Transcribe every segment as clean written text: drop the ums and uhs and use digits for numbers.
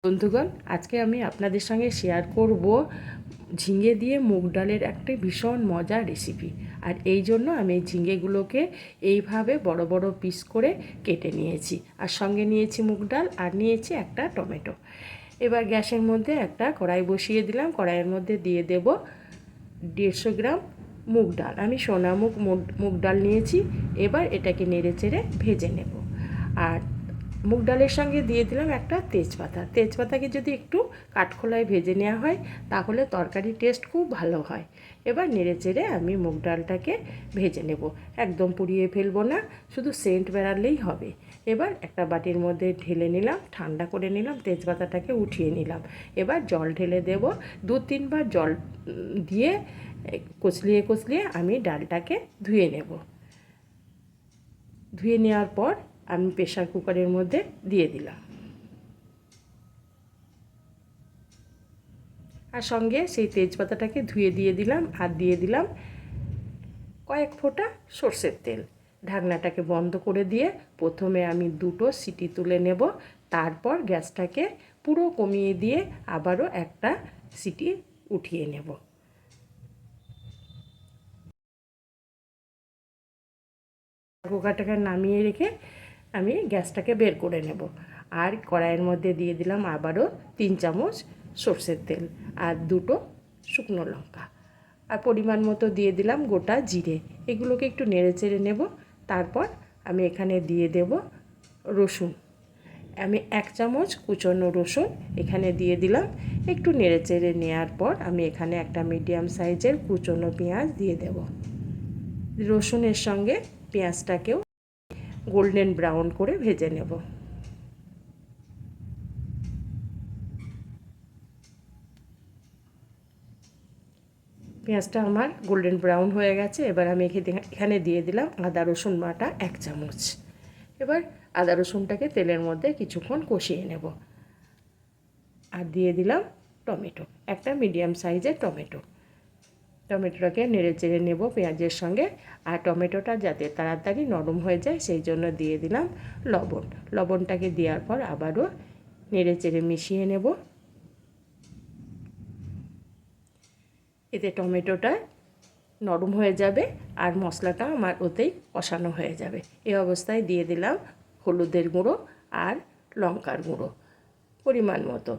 বন্ধুগণ, আজকে আমি আপনাদের সঙ্গে শেয়ার করব ঝিঙে দিয়ে মুগ ডালের একটা ভীষণ মজার রেসিপি। আর এই জন্য আমি এই ঝিঙেগুলোকে এইভাবে বড় বড় পিস করে কেটে নিয়েছি, আর সঙ্গে নিয়েছি মুগ ডাল, আর নিয়েছি একটা টমেটো। এবার গ্যাসের মধ্যে একটা কড়াই বসিয়ে দিলাম। কড়াইয়ের মধ্যে দিয়ে দেব 150 গ্রাম মুগ ডাল। আমি সোনামুগ মুগ ডাল নিয়েছি। এবার এটাকে নেড়ে চেড়ে ভেজে নেব। আর মুগ ডালের সঙ্গে দিয়ে দিলাম একটা তেজপাতা। তেজপাতাকে যদি একটু কাঠখোলায় ভেজে নেওয়া হয় তাহলে তরকারির টেস্ট খুব ভালো হয়। এবার নেড়ে চেড়ে আমি মুগ ডালটাকে ভেজে নেব, একদম পুড়িয়ে ফেলবো না, শুধু সেন্ট বেরালেই হবে। এবার একটা বাটির মধ্যে ঢেলে নিলাম, ঠান্ডা করে নিলাম, তেজপাতাটাকে উঠিয়ে নিলাম। এবার জল ঢেলে দেব, 2-3 বার জল দিয়ে কচলিয়ে কচলিয়ে আমি ডালটাকে ধুয়ে নেব। ধুয়ে নেওয়ার পর আমি প্রেসার কুকারের মধ্যে দিয়ে দিলাম, আর সঙ্গে সেই তেজপাতাটাকে ধুয়ে দিয়ে দিলাম, আর দিয়ে দিলাম কয়েক ফোঁটা সর্ষের তেল। ঢাকনাটাকে বন্ধ করে দিয়ে প্রথমে আমি 2টো সিটি তুলে নেব, তারপর গ্যাসটাকে পুরো কমিয়ে দিয়ে আবারও একটা সিটি উঠিয়ে নেব। কুকারটাকে নামিয়ে রেখে আমি গ্যাসটাকে বের করে নেব, আর কড়াইয়ের মধ্যে দিয়ে দিলাম আবারও 3 চামচ সর্ষের তেল, আর 2টো শুকনো লঙ্কা, আর পরিমাণ মতো দিয়ে দিলাম গোটা জিরে। এগুলোকে একটু নেড়ে চেড়ে নেব। তারপর আমি এখানে দিয়ে দেব রসুন। আমি 1 চামচ কুচনো রসুন এখানে দিয়ে দিলাম। একটু নেড়ে চেড়ে নেওয়ার পর আমি এখানে একটা মিডিয়াম সাইজের কুচনো পেঁয়াজ দিয়ে দেব। রসুনের সঙ্গে পেঁয়াজটাকেও গোল্ডেন ব্রাউন করে ভেজে নেব। পেঁয়াজটা আমার গোল্ডেন ব্রাউন হয়ে গেছে। এবার আমি এখানে দিয়ে দিলাম আদা রসুন বাটা 1 চামচ। এবার আদা রসুনটাকে তেলের মধ্যে কিছুক্ষণ কষিয়ে নেব, আর দিয়ে দিলাম টমেটো, একটা মিডিয়াম সাইজের টমেটো। টমেটোটাকে নেড়ে চেড়ে নেব পেঁয়াজের সঙ্গে, আর টমেটোটা যাতে তাড়াতাড়ি নরম হয়ে যায় সেই জন্য দিয়ে দিলাম লবণ। লবণটাকে দেওয়ার পর আবারও নেড়ে চেড়ে মিশিয়ে নেব। এতে টমেটোটা নরম হয়ে যাবে, আর মশলাটা আমার ওতেই কষানো হয়ে যাবে। এই অবস্থায় দিয়ে দিলাম হলুদের গুঁড়ো আর লঙ্কার গুঁড়ো পরিমাণ মতো।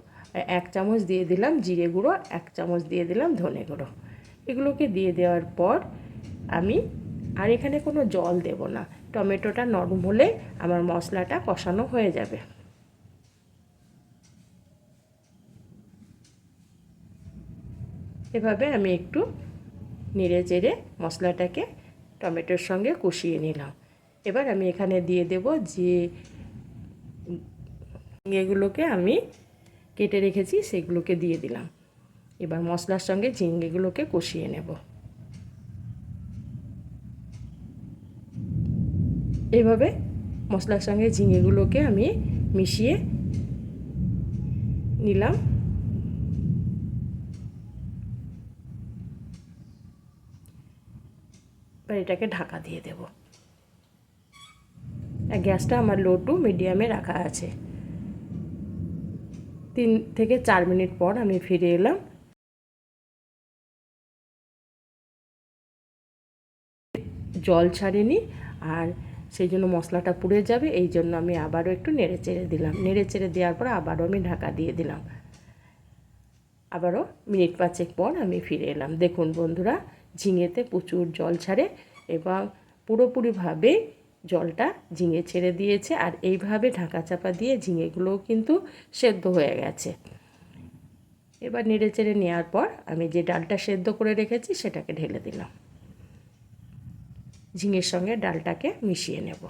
1 চামচ দিয়ে দিলাম জিরে গুঁড়ো, 1 চামচ দিয়ে দিলাম ধনে গুঁড়ো। এগুলোকে দিয়ে দেওয়ার পর আমি আর এখানে কোনো জল দেব না। টমেটোটা নরম হলে আমার মশলাটা কষানো হয়ে যাবে। এভাবে আমি একটু নেড়ে চেড়ে মশলাটাকে টমেটোর সঙ্গে কষিয়ে নিলাম। এবার আমি এখানে দিয়ে দেব যে ঝিঙেগুলোকে আমি কেটে রেখেছি সেগুলোকে দিয়ে দিলাম। এবার মশলার সঙ্গে ঝিঙেগুলোকে কষিয়ে নেব। এইভাবে মশলার সঙ্গে ঝিঙেগুলোকে আমি মিশিয়ে নিলাম। এবার এটাকে ঢাকা দিয়ে দেব। গ্যাসটা আমার লো টু মিডিয়ামে রাখা আছে। 3 থেকে 4 মিনিট পর আমি ফিরে এলাম। জল ছাড়েনি, আর সেই জন্য মশলাটা পুড়ে যাবে, এই জন্য আমি আবারও একটু নেড়ে চেড়ে দিলাম। নেড়ে চেড়ে দেওয়ার পর আবারও আমি ঢাকা দিয়ে দিলাম। আবারও মিনিট 5 পর আমি ফিরে এলাম। দেখুন বন্ধুরা, ঝিঙেতে প্রচুর জল ছাড়ে এবং পুরোপুরিভাবে জলটা ঝিঙে ছেড়ে দিয়েছে, আর এইভাবে ঢাকা চাপা দিয়ে ঝিঙেগুলোও কিন্তু সেদ্ধ হয়ে গেছে। এবার নেড়ে চেড়ে নেওয়ার পর আমি যে ডালটা সেদ্ধ করে রেখেছি সেটাকে ঢেলে দিলাম। ঝিঙের সঙ্গে ডালটাকে মিশিয়ে নেব।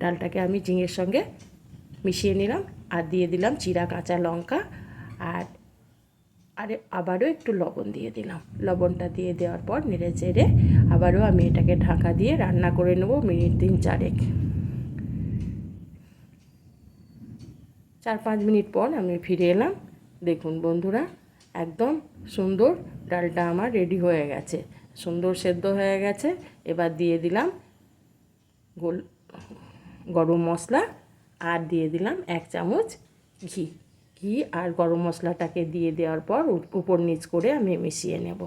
ডালটাকে আমি ঝিঙের সঙ্গে মিশিয়ে নিলাম, আর দিয়ে দিলাম চিরা কাঁচা লঙ্কা, আর আবারও একটু লবণ দিয়ে দিলাম। লবণটা দিয়ে দেওয়ার পর নেড়ে চেড়ে আবারও আমি এটাকে ঢাকা দিয়ে রান্না করে নেব মিনিট 3-4। 4-5 মিনিট পর আমি ফিরে এলাম। দেখুন বন্ধুরা, একদম সুন্দর ডালটা আমার রেডি হয়ে গেছে, সুন্দর সেদ্ধ হয়ে গেছে। এবার দিয়ে দিলাম গরম মশলা আর দিয়ে দিলাম 1 চামচ ঘি আর গরম মশলাটাকে দিয়ে দেওয়ার পর উপর নিচ করে আমি মিশিয়ে নেব।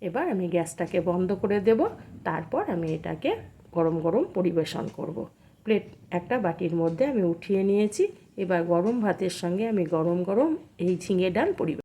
এবার আমি গ্যাসটাকে বন্ধ করে দেব। তারপর আমি এটাকে গরম গরম পরিবেশন করব। প্লেট একটা বাটির মধ্যে আমি উঠিয়ে নিয়েছি। এবার গরম ভাতের সঙ্গে আমি গরম গরম এই ঝিঙে ডাল পরিবেশন